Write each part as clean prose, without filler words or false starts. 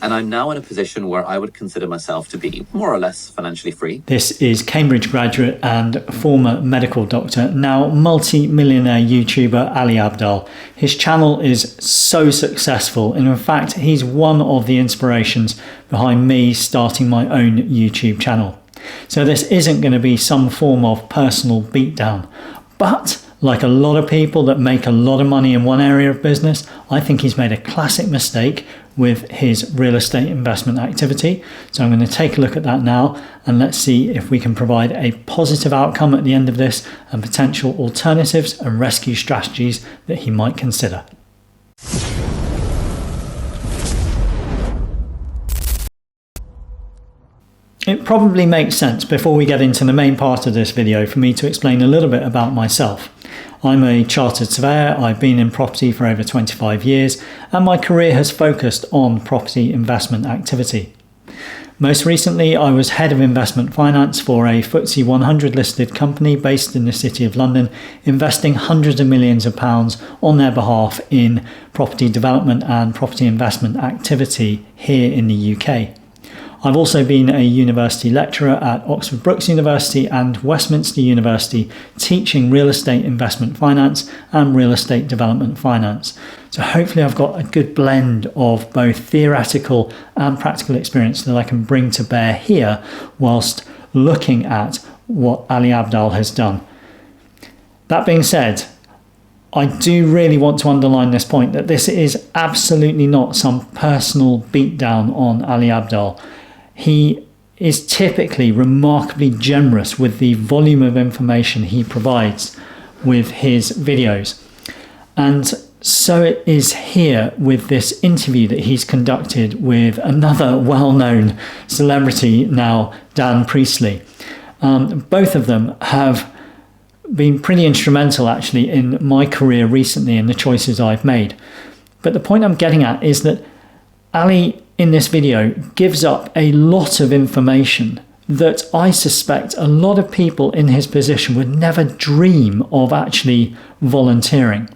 and I'm now in a position where I would consider myself to be more or less financially free. This is Cambridge graduate and former medical doctor, now multi-millionaire YouTuber Ali Abdaal. His channel is so successful, and in fact, he's one of the inspirations behind me starting my own YouTube channel. So this isn't going to be some form of personal beatdown, but like a lot of people that make a lot of money in one area of business, I think he's made a classic mistake with his real estate investment activity. So I'm going to take a look at that now, and let's see if we can provide a positive outcome at the end of this and potential alternatives and rescue strategies that he might consider. It probably makes sense before we get into the main part of this video for me to explain a little bit about myself. I'm a chartered surveyor, I've been in property for over 25 years, and my career has focused on property investment activity. Most recently, I was head of investment finance for a FTSE 100 listed company based in the City of London, investing hundreds of millions of pounds on their behalf in property development and property investment activity here in the UK. I've also been a university lecturer at Oxford Brookes University and Westminster University, teaching real estate investment finance and real estate development finance. So hopefully I've got a good blend of both theoretical and practical experience that I can bring to bear here whilst looking at what Ali Abdaal has done. That being said, I do really want to underline this point that this is absolutely not some personal beatdown on Ali Abdaal. He is typically remarkably generous with the volume of information he provides with his videos. And so it is here with this interview that he's conducted with another well-known celebrity now, Dan Priestley. Both of them have been pretty instrumental actually in my career recently and the choices I've made. But the point I'm getting at is that Ali in this video gives up a lot of information that I suspect a lot of people in his position would never dream of actually volunteering.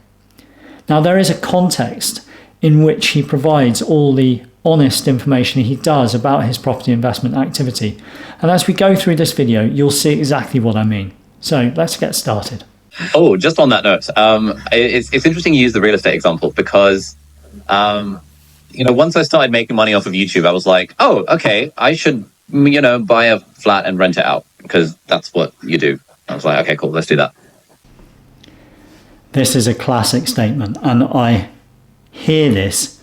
Now, there is a context in which he provides all the honest information he does about his property investment activity. And as we go through this video, you'll see exactly what I mean. So let's get started. Oh, just on that note, it's interesting you use the real estate example because once I started making money off of YouTube, I was like, oh, okay, I should, buy a flat and rent it out because that's what you do. I was like, okay, cool, let's do that. This is a classic statement, and I hear this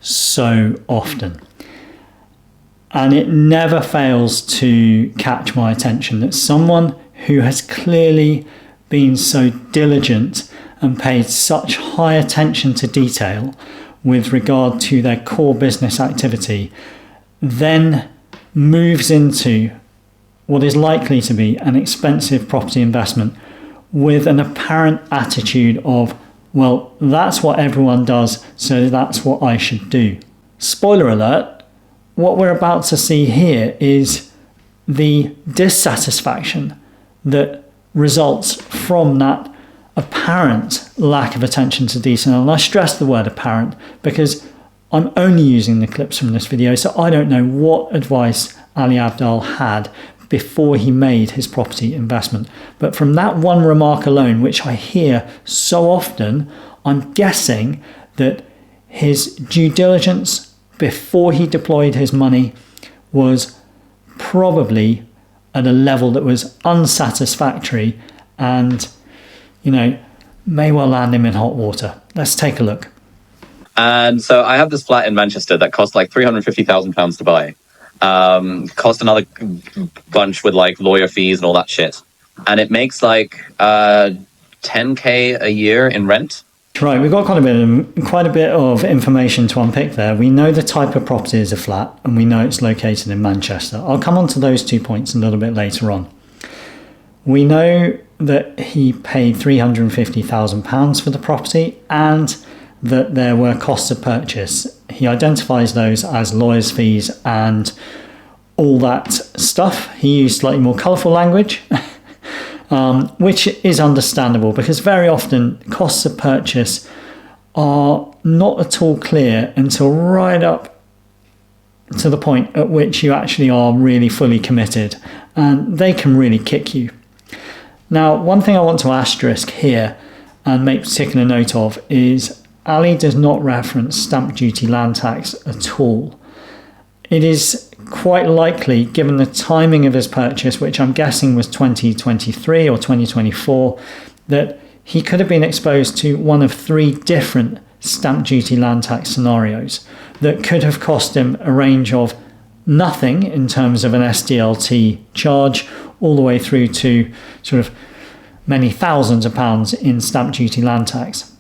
so often. And it never fails to catch my attention that someone who has clearly been so diligent and paid such high attention to detail with regard to their core business activity, then moves into what is likely to be an expensive property investment with an apparent attitude of, well, that's what everyone does, so that's what I should do. Spoiler alert, what we're about to see here is the dissatisfaction that results from that apparent lack of attention to detail. And I stress the word apparent because I'm only using the clips from this video, so I don't know what advice Ali Abdaal had before he made his property investment. But from that one remark alone, which I hear so often, I'm guessing that his due diligence before he deployed his money was probably at a level that was unsatisfactory and may well land him in hot water. Let's take a look. And so I have this flat in Manchester that cost like £350,000 to buy. Cost another bunch with like lawyer fees and all that shit. And it makes like 10k a year in rent. Right, we've got quite a bit of information to unpick there. We know the type of property is a flat, and we know it's located in Manchester. I'll come on to those 2 points a little bit later on. We know that he paid £350,000 for the property and that there were costs of purchase. He identifies those as lawyers' fees and all that stuff. He used slightly more colourful language, which is understandable because very often costs of purchase are not at all clear until right up to the point at which you actually are really fully committed, and they can really kick you. Now, one thing I want to asterisk here and make particular note of is Ali does not reference stamp duty land tax at all. It is quite likely, given the timing of his purchase, which I'm guessing was 2023 or 2024, that he could have been exposed to one of 3 different stamp duty land tax scenarios that could have cost him a range of nothing in terms of an SDLT charge all the way through to sort of many thousands of pounds in stamp duty land tax.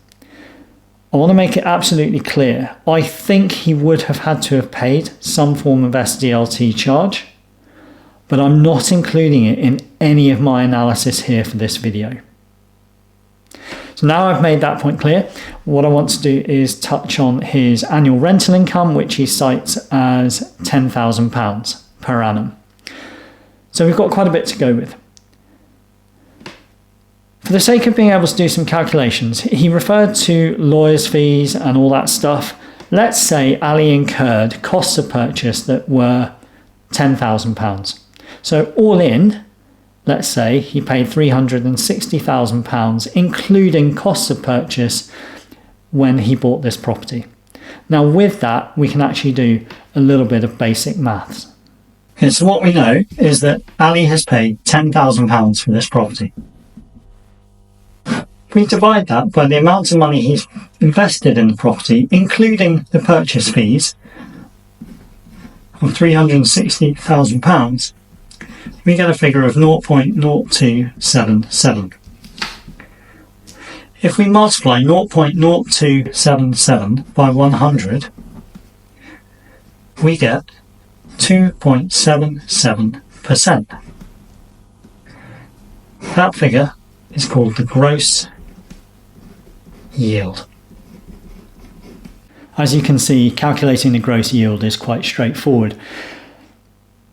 I want to make it absolutely clear. I think he would have had to have paid some form of SDLT charge, but I'm not including it in any of my analysis here for this video. So now I've made that point clear, what I want to do is touch on his annual rental income, which he cites as £10,000 per annum. So we've got quite a bit to go with. For the sake of being able to do some calculations, he referred to lawyers' fees and all that stuff. Let's say Ali incurred costs of purchase that were £10,000. So all in, let's say he paid £360,000, including costs of purchase when he bought this property. Now with that, we can actually do a little bit of basic maths. Okay, so what we know is that Ali has paid £10,000 for this property. We divide that by the amount of money he's invested in the property, including the purchase fees of £360,000, we get a figure of 0.0277. If we multiply 0.0277 by 100, we get 2.77%. That figure is called the gross yield. As you can see, calculating the gross yield is quite straightforward.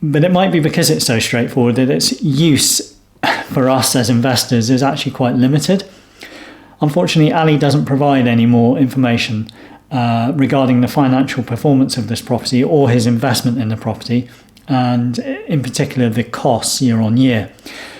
But it might be because it's so straightforward that its use for us as investors is actually quite limited. Unfortunately, Ali doesn't provide any more information regarding the financial performance of this property or his investment in the property, and in particular the costs year on year.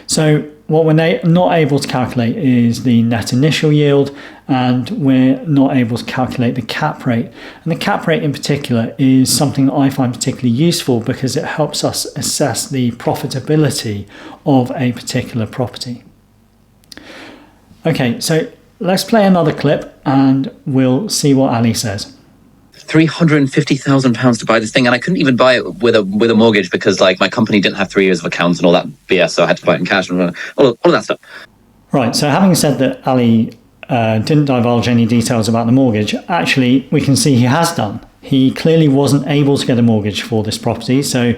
So what we're not able to calculate is the net initial yield, and we're not able to calculate the cap rate. And the cap rate in particular is something that I find particularly useful because it helps us assess the profitability of a particular property. Okay, so let's play another clip and we'll see what Ali says. £350,000 to buy this thing, and I couldn't even buy it with a mortgage because like my company didn't have 3 years of accounts and all that BS, so I had to buy it in cash and all of that stuff. Right, so having said that Ali didn't divulge any details about the mortgage, actually we can see he has done. He clearly wasn't able to get a mortgage for this property, so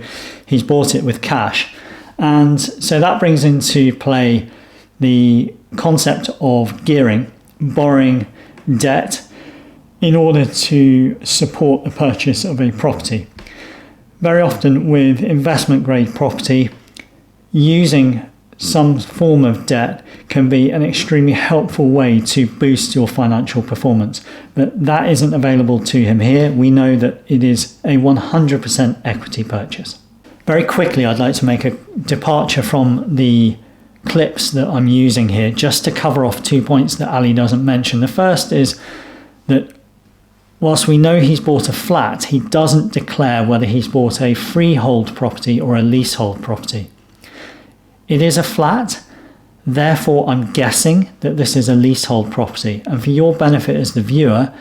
he's bought it with cash. And so that brings into play the concept of gearing, borrowing debt in order to support the purchase of a property. Very often with investment grade property, using some form of debt can be an extremely helpful way to boost your financial performance. But that isn't available to him here. We know that it is a 100% equity purchase. Very quickly, I'd like to make a departure from the clips that I'm using here just to cover off 2 points that Ali doesn't mention. The first is that whilst we know he's bought a flat, he doesn't declare whether he's bought a freehold property or a leasehold property. It is a flat, therefore I'm guessing that this is a leasehold property. And for your benefit as the viewer,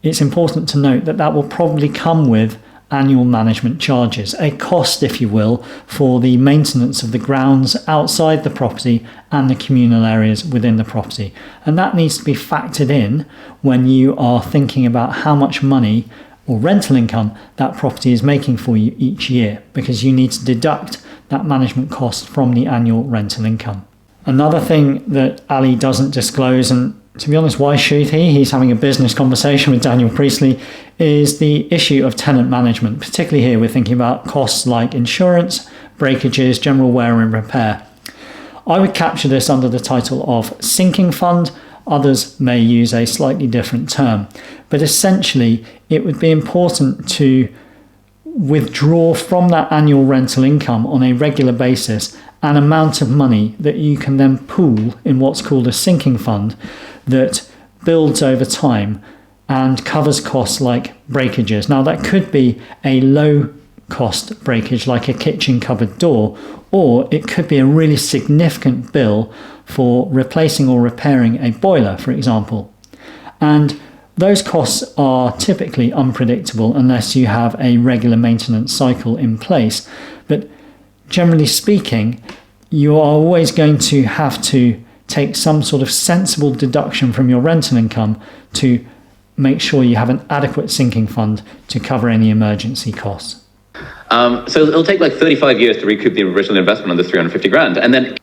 it's important to note that that will probably come with annual management charges, a cost, if you will, for the maintenance of the grounds outside the property and the communal areas within the property. And that needs to be factored in when you are thinking about how much money or rental income that property is making for you each year, because you need to deduct that management cost from the annual rental income. Another thing that Ali doesn't disclose, and to be honest, why should he? He's having a business conversation with Daniel Priestley, is the issue of tenant management. Particularly here, we're thinking about costs like insurance, breakages, general wear and repair. I would capture this under the title of sinking fund. Others may use a slightly different term. But essentially, it would be important to withdraw from that annual rental income on a regular basis an amount of money that you can then pool in what's called a sinking fund that builds over time and covers costs like breakages. Now, that could be a low cost breakage like a kitchen cupboard door, or it could be a really significant bill for replacing or repairing a boiler, for example. And those costs are typically unpredictable unless you have a regular maintenance cycle in place. But generally speaking, you are always going to have to take some sort of sensible deduction from your rental income to make sure you have an adequate sinking fund to cover any emergency costs. So it'll take like 35 years to recoup the original investment on the 350 grand. And then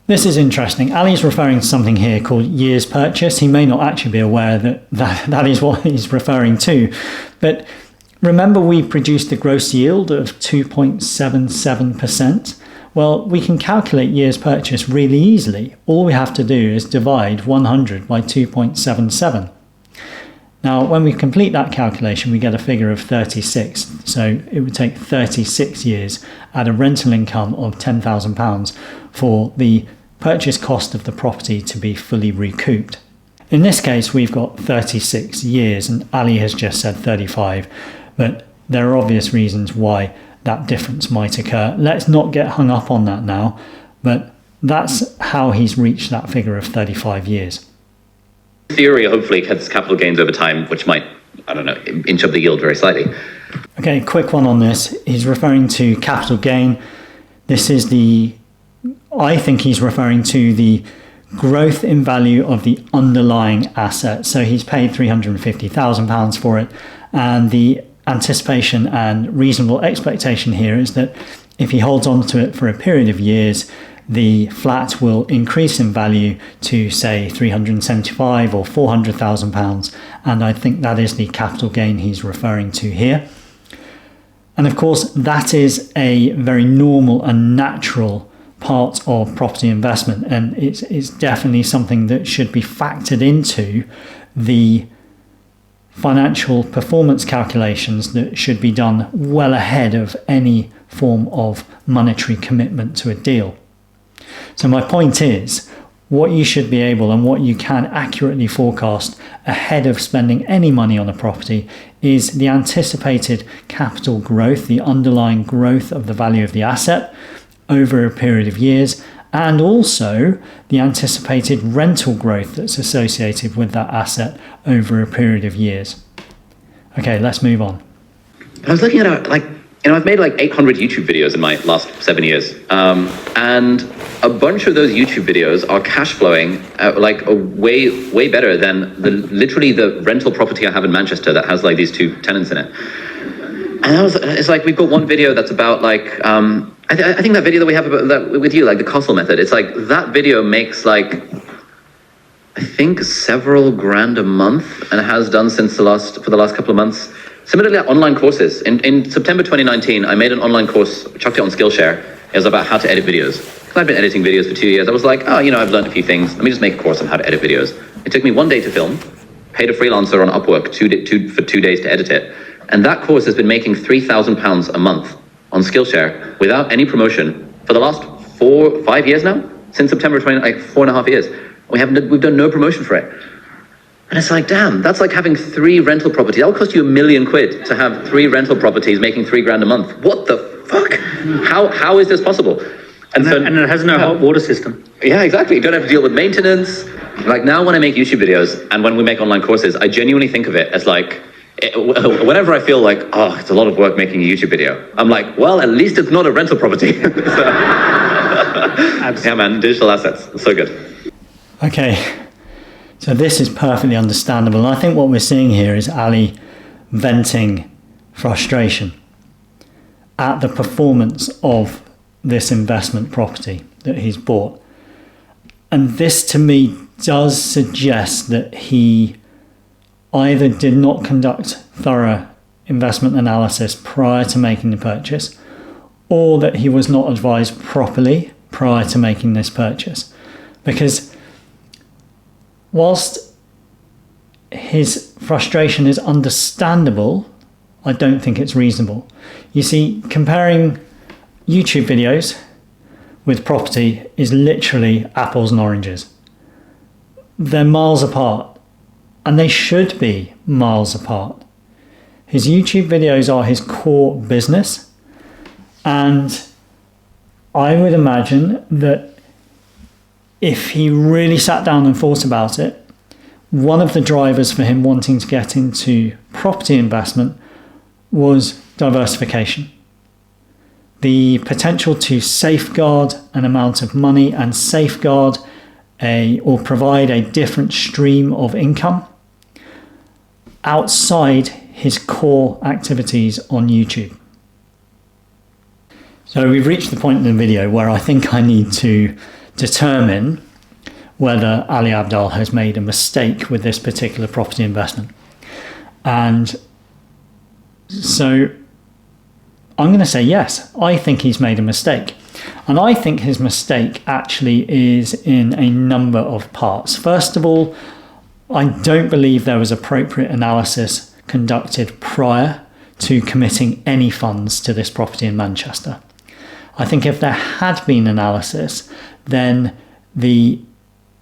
this is interesting. Ali's referring to something here called years purchase. He may not actually be aware that is what he's referring to. But remember, we produced the gross yield of 2.77%. Well, we can calculate years purchase really easily. All we have to do is divide 100 by 2.77. Now, when we complete that calculation, we get a figure of 36. So it would take 36 years at a rental income of £10,000 for the purchase cost of the property to be fully recouped. In this case, we've got 36 years, and Ali has just said 35, but there are obvious reasons why that difference might occur. Let's not get hung up on that now, but that's how he's reached that figure of 35 years. Theory hopefully gets capital gains over time, which might, I don't know, inch up the yield very slightly. Okay, quick one on this. He's referring to capital gain. This is I think he's referring to the growth in value of the underlying asset. So he's paid £350,000 for it, and the anticipation and reasonable expectation here is that if he holds on to it for a period of years, the flat will increase in value to, say, £375,000 or £400,000, and I think that is the capital gain he's referring to here. And of course, that is a very normal and natural part of property investment, and it's definitely something that should be factored into the financial performance calculations that should be done well ahead of any form of monetary commitment to a deal. So my point is, what you should be able and what you can accurately forecast ahead of spending any money on a property is the anticipated capital growth, the underlying growth of the value of the asset over a period of years, and also the anticipated rental growth that's associated with that asset over a period of years. Okay, let's move on. I was looking at I've made like 800 YouTube videos in my last 7 years, and a bunch of those YouTube videos are cash flowing way better than literally the rental property I have in Manchester that has like these 2 tenants in it. And it's like we've got one video that's about like I think that video that we have about that with you, like the Castle method. It's like that video makes like I think several grand a month, and it has done for the last couple of months. Similarly, online courses. In September 2019, I made an online course, chucked it on Skillshare. It was about how to edit videos. I've been editing videos for 2 years. I was like, I've learned a few things. Let me just make a course on how to edit videos. It took me 1 day to film, paid a freelancer on Upwork for 2 days to edit it. And that course has been making £3,000 a month on Skillshare without any promotion for the last 5 years now. Since September 20, like 4.5 years. We've done no promotion for it. And it's like, damn, that's like having 3 rental properties. That will cost you £1 million to have 3 rental properties making £3,000 a month. What the fuck? How is this possible? And it has no hot water system. Yeah, exactly. You don't have to deal with maintenance. Like now when I make YouTube videos and when we make online courses, I genuinely think of it as like, whenever I feel like, oh, it's a lot of work making a YouTube video, I'm like, well, at least it's not a rental property. Yeah, man, digital assets. It's so good. Okay. So this is perfectly understandable. And I think what we're seeing here is Ali venting frustration at the performance of this investment property that he's bought. And this to me does suggest that he either did not conduct thorough investment analysis prior to making the purchase, or that he was not advised properly prior to making this purchase. Because whilst his frustration is understandable, I don't think it's reasonable. You see, comparing YouTube videos with property is literally apples and oranges. They're miles apart, and they should be miles apart. His YouTube videos are his core business, and I would imagine that if he really sat down and thought about it, one of the drivers for him wanting to get into property investment was diversification. The potential to safeguard an amount of money and safeguard or provide a different stream of income outside his core activities on YouTube. So we've reached the point in the video where I think I need to determine whether Ali Abdaal has made a mistake with this particular property investment. And so I'm going to say yes, I think he's made a mistake. And I think his mistake actually is in a number of parts. First of all, I don't believe there was appropriate analysis conducted prior to committing any funds to this property in Manchester. I think if there had been analysis, then the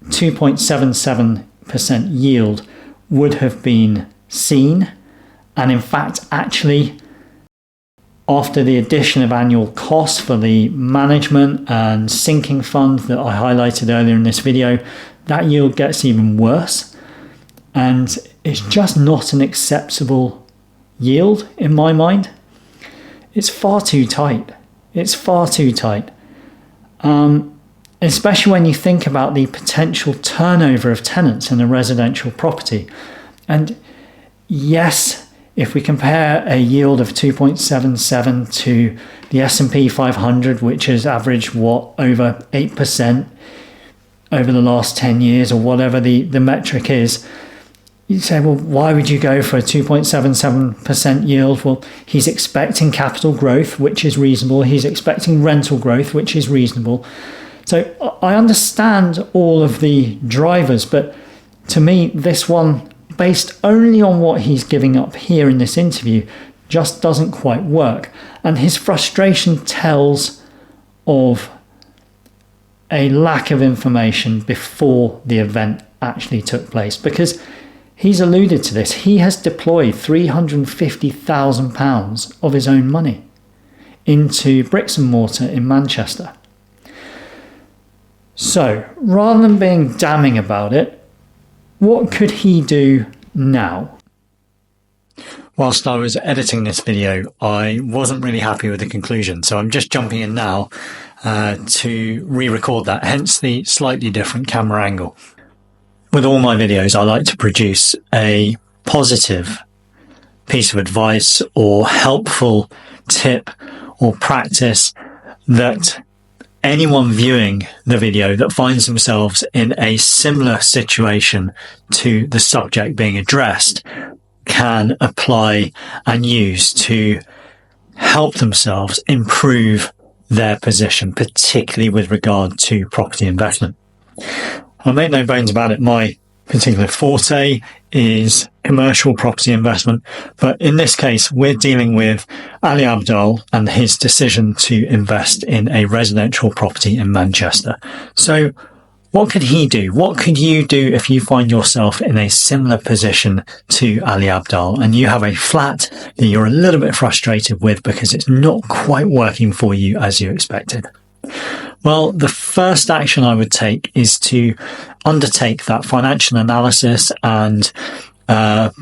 2.77% yield would have been seen. And in fact, actually, after the addition of annual costs for the management and sinking fund that I highlighted earlier in this video, that yield gets even worse. And it's just not an acceptable yield in my mind. It's far too tight. It's far too tight. Especially when you think about the potential turnover of tenants in a residential property. And yes, if we compare a yield of 2.77 to the S&P 500, which has averaged, over 8% over the last 10 years, or whatever the metric is, you say, well, why would you go for a 2.77% yield? Well, he's expecting capital growth, which is reasonable. He's expecting rental growth, which is reasonable. So I understand all of the drivers, but to me, this one, based only on what he's giving up here in this interview, just doesn't quite work. And his frustration tells of a lack of information before the event actually took place, because he's alluded to this. He has deployed £350,000 of his own money into bricks and mortar in Manchester. So rather than being damning about it, what could he do now? Whilst I was editing this video, I wasn't really happy with the conclusion, so I'm just jumping in now to re-record that, hence the slightly different camera angle. With all my videos, I like to produce a positive piece of advice or helpful tip or practice that anyone viewing the video that finds themselves in a similar situation to the subject being addressed can apply and use to help themselves improve their position, particularly with regard to property investment. I'll make no bones about it, my particular forte is commercial property investment, but in this case we're dealing with Ali Abdaal and his decision to invest in a residential property in Manchester. So what could he do? What could you do if you find yourself in a similar position to Ali Abdaal and you have a flat that you're a little bit frustrated with because it's not quite working for you as you expected? Well, the first action I would take is to undertake that financial analysis and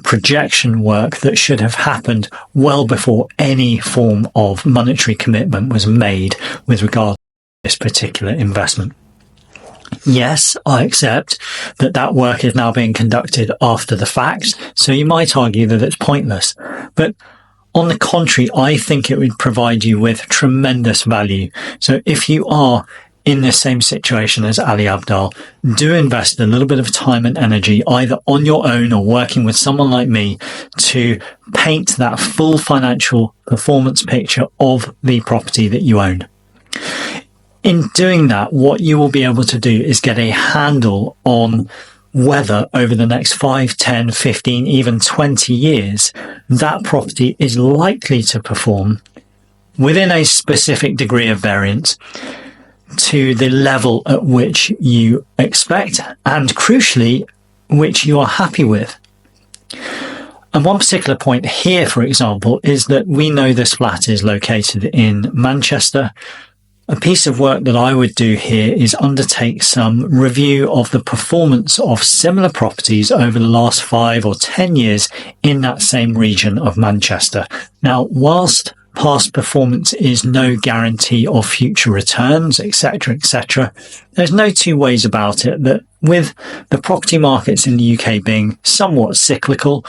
projection work that should have happened well before any form of monetary commitment was made with regard to this particular investment. Yes, I accept that that work is now being conducted after the fact, so you might argue that it's pointless. But on the contrary, I think it would provide you with tremendous value. So if you are in the same situation as Ali Abdaal, do invest a little bit of time and energy either on your own or working with someone like me to paint that full financial performance picture of the property that you own. In doing that, what you will be able to do is get a handle on whether over the next 5, 10, 15, even 20 years, that property is likely to perform within a specific degree of variance to the level at which you expect and, crucially, which you are happy with. And one particular point here, for example, is that we know this flat is located in Manchester. A piece of work that I would do here is undertake some review of the performance of similar properties over the last 5 or 10 years in that same region of Manchester. Now, whilst past performance is no guarantee of future returns, etc., there's no two ways about it that with the property markets in the UK being somewhat cyclical,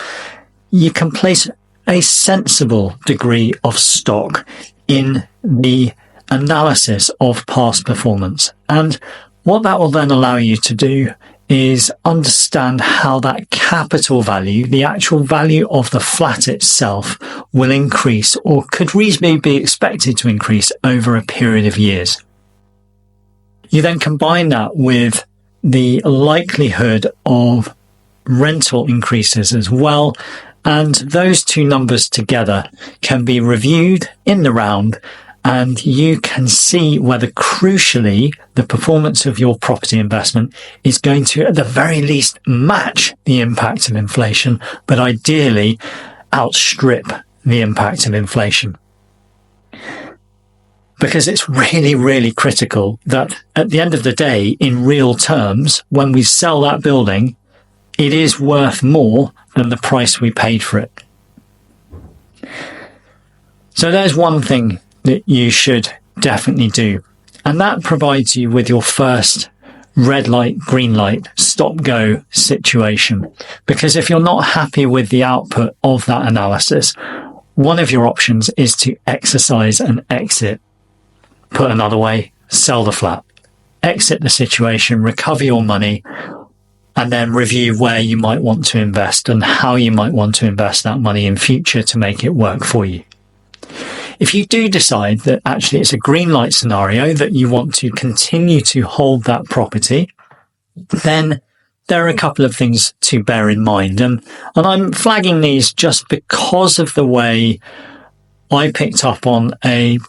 you can place a sensible degree of stock in the analysis of past performance. And what that will then allow you to do is understand how that capital value, the actual value of the flat itself, will increase or could reasonably be expected to increase over a period of years. You then combine that with the likelihood of rental increases as well, and those two numbers together can be reviewed in the round, and you can see whether, crucially, the performance of your property investment is going to, at the very least, match the impact of inflation, but ideally outstrip the impact of inflation. Because it's really, really critical that at the end of the day, in real terms, when we sell that building, it is worth more than the price we paid for it. So there's one thing that you should definitely do. And that provides you with your first red light, green light, stop go situation. Because if you're not happy with the output of that analysis, one of your options is to exercise and exit. Put another way, sell the flat. Exit the situation, recover your money, and then review where you might want to invest and how you might want to invest that money in future to make it work for you. If you do decide that actually it's a green light scenario, that you want to continue to hold that property, then there are a couple of things to bear in mind. And I'm flagging these just because of the way I picked up on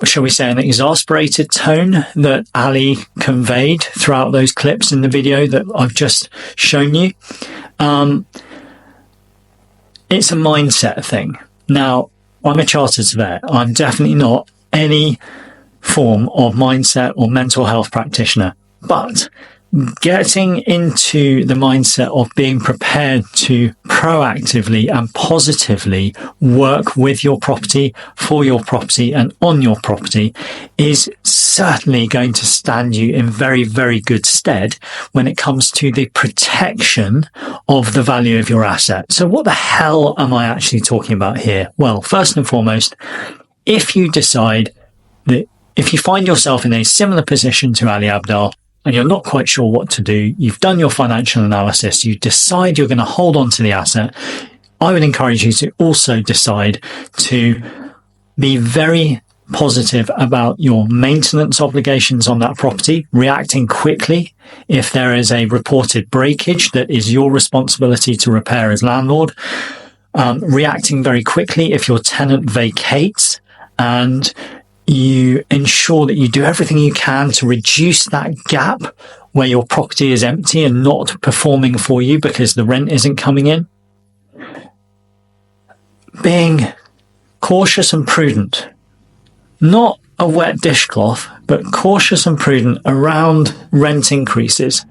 shall we say, an exasperated tone that Ali conveyed throughout those clips in the video that I've just shown you. It's a mindset thing. Now, I'm a chartered surveyor. I'm definitely not any form of mindset or mental health practitioner, but getting into the mindset of being prepared to proactively and positively work with your property, for your property and on your property is certainly going to stand you in very, very good stead when it comes to the protection of the value of your asset. So what the hell am I actually talking about here? Well, first and foremost, if you decide that if you find yourself in a similar position to Ali Abdaal, and you're not quite sure what to do, you've done your financial analysis, you decide you're going to hold on to the asset, I would encourage you to also decide to be very positive about your maintenance obligations on that property, reacting quickly if there is a reported breakage that is your responsibility to repair as landlord, reacting very quickly if your tenant vacates, and you ensure that you do everything you can to reduce that gap where your property is empty and not performing for you because the rent isn't coming in. Being cautious and prudent, not a wet dishcloth, but cautious and prudent around rent increases.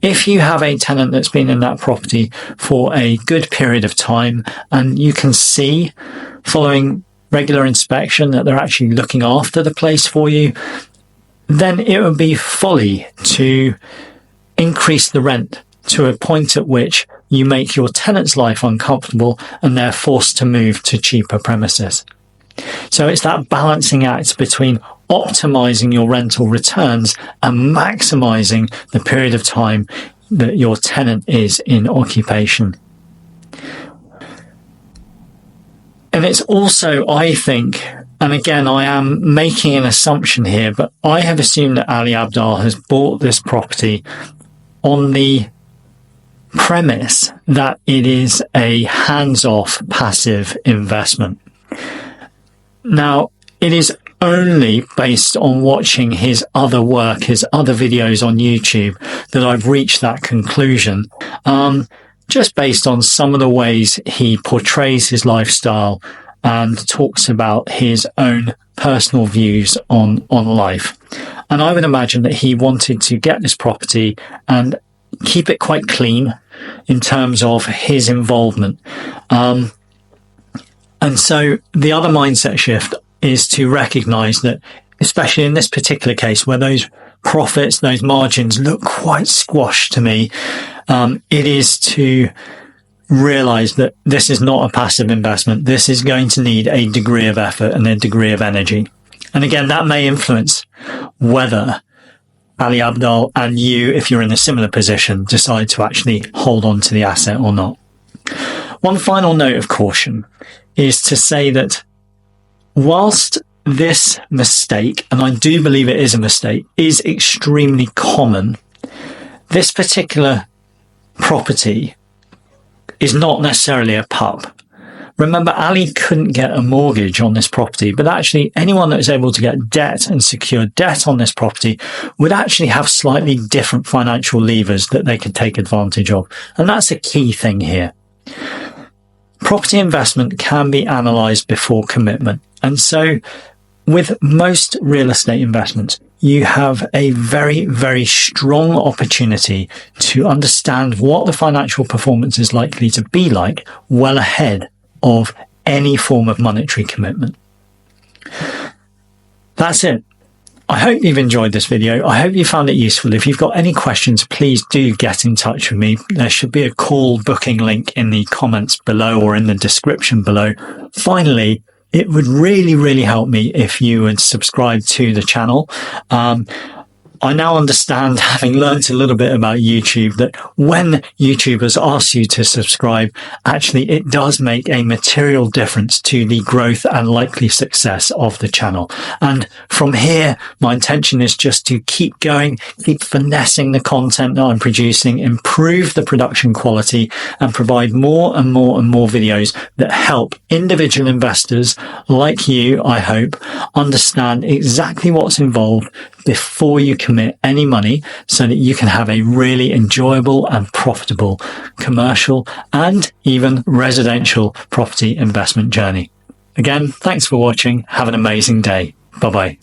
If you have a tenant that's been in that property for a good period of time and you can see following regular inspection that they're actually looking after the place for you, then it would be folly to increase the rent to a point at which you make your tenant's life uncomfortable and they're forced to move to cheaper premises. So it's that balancing act between optimizing your rental returns and maximizing the period of time that your tenant is in occupation. And it's also, I think, and again, I am making an assumption here, but I have assumed that Ali Abdaal has bought this property on the premise that it is a hands-off passive investment. Now, it is only based on watching his other work, his other videos on YouTube, that I've reached that conclusion. Just based on some of the ways he portrays his lifestyle and talks about his own personal views on life. And I would imagine that he wanted to get this property and keep it quite clean in terms of his involvement. And so the other mindset shift is to recognize that, especially in this particular case where those profits, those margins look quite squashed to me, it is to realize that this is not a passive investment. This is going to need a degree of effort and a degree of energy. And again, that may influence whether Ali Abdaal and you, if you're in a similar position, decide to actually hold on to the asset or not. One final note of caution is to say that whilst this mistake, and I do believe it is a mistake, is extremely common, this particular property is not necessarily a pub. Remember, Ali couldn't get a mortgage on this property, but actually anyone that is able to get debt and secure debt on this property would actually have slightly different financial levers that they could take advantage of. And that's a key thing here. Property investment can be analysed before commitment. And so with most real estate investments, you have a very, very strong opportunity to understand what the financial performance is likely to be like well ahead of any form of monetary commitment. That's it. I hope you've enjoyed this video. I hope you found it useful. If you've got any questions, please do get in touch with me. There should be a call booking link in the comments below or in the description below. Finally, it would really, really help me if you would subscribe to the channel. I now understand, having learnt a little bit about YouTube, that when YouTubers ask you to subscribe, actually it does make a material difference to the growth and likely success of the channel. And from here, my intention is just to keep going, keep finessing the content that I'm producing, improve the production quality, and provide more and more and more videos that help individual investors like you, I hope, understand exactly what's involved before you commit any money, so that you can have a really enjoyable and profitable commercial and even residential property investment journey. Again, thanks for watching. Have an amazing day. Bye-bye.